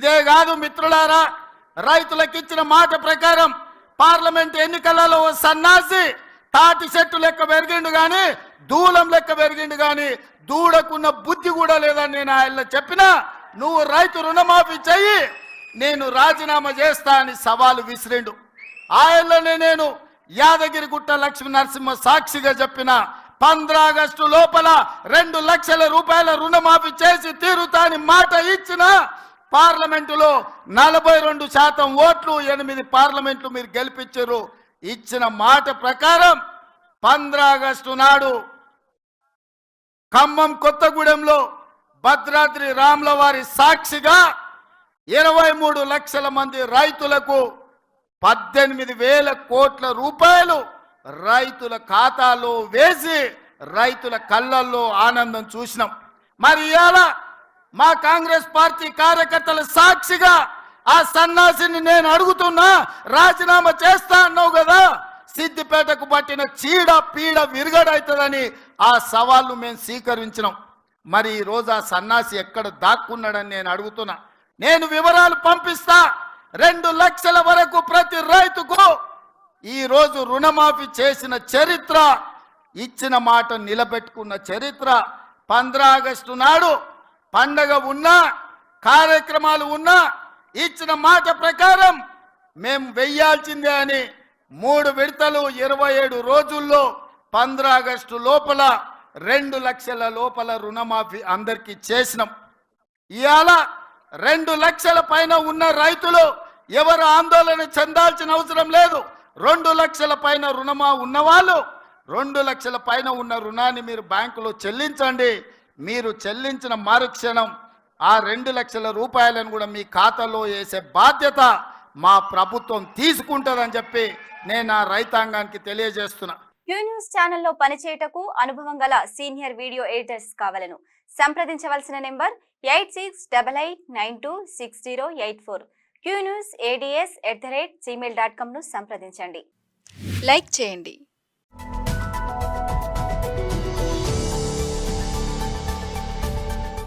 ఇదే కాదు మిత్రులారా, రైతులకు ఇచ్చిన మాట ప్రకారం పార్లమెంట్ ఎన్నికలలో సన్నాసి తాటి చెట్టు లెక్క పెరిగిండు కానీ దూలం లెక్క పెరిగిండు కానీ దూడకున్న బుద్ధి కూడా లేదని నేను ఆయన చెప్పినా, నువ్వు రైతు రుణమాఫీ చెయ్యి, నేను రాజీనామా చేస్తా అని సవాలు విసిరిండు. ఆయనలోనే నేను యాదగిరిగుట్ట లక్ష్మీ నరసింహ సాక్షిగా చెప్పిన 15 ఆగస్టు లోపల 2 లక్షల రూపాయల రుణమాఫీ చేసి తీరుతాని మాట ఇచ్చిన పార్లమెంటులో 42% ఓట్లు, 8 పార్లమెంట్లు మీరు గెలిపించారు. ఇచ్చిన మాట ప్రకారం 15 ఆగస్టు నాడు ఖమ్మం కొత్తగూడెంలో భద్రాద్రి రాముల వారి సాక్షిగా 23 లక్షల మంది రైతులకు 18,000 కోట్ల రూపాయలు రైతుల ఖాతాలో వేసి రైతుల కళ్ళల్లో ఆనందం చూసినాం. మరి ఇవాళ మా కాంగ్రెస్ పార్టీ కార్యకర్తల సాక్షిగా ఆ సన్నాసిని నేను అడుగుతున్నా, రాజీనామా చేస్తా అన్నావు కదా, సిద్దిపేటకు పట్టిన చీడ పీడ విరుగడవుతుందని ఆ సవాళ్ళు మేము స్వీకరించినాం. మరి ఈరోజు ఆ సన్నాసి ఎక్కడ దాక్కున్నాడని నేను అడుగుతున్నా. నేను వివరాలు పంపిస్తా. 2 లక్షల వరకు ప్రతి రైతుకు ఈరోజు రుణమాఫీ చేసిన చరిత్ర, ఇచ్చిన మాట నిలబెట్టుకున్న చరిత్ర. 15 ఆగస్టు నాడు పండగ ఉన్నా, కార్యక్రమాలు ఉన్నా, ఇచ్చిన మాట ప్రకారం మేము వెయ్యాల్సిందే అని 3 విడతలు 27 రోజుల్లో 15 ఆగస్టు లోపల 2 లక్షల లోపల రుణమాఫీ అందరికీ చేసినాం. ఇవాళ 2 లక్షల పైన ఉన్న రైతులు ఎవరు ఆందోళన చెందాల్సిన అవసరం లేదు. 2 లక్షల పైన రుణమా ఉన్నవాళ్ళు 2 లక్షల పైన ఉన్న రుణాన్ని మీరు బ్యాంకులో చెల్లించండి. మీరు చెల్లించిన మరుక్షణం ఆ 2 లక్షల రూపాయలను కూడా మీ ఖాతాలో వేసే బాధ్యత మా ప్రభుత్వం తీసుకుంటుందని చెప్పి నేను ఆ రైతాంగానికి తెలియజేస్తున్నా. క్యూ న్యూస్ ఛానల్లో పనిచేయటకు అనుభవం గల సీనియర్ వీడియో ఎడిటర్స్ కావాలను సంప్రదించవలసిన నెంబర్ 8688926084. qnewsads@gmail.com ను సంప్రదించండి. లైక్ చేయండి.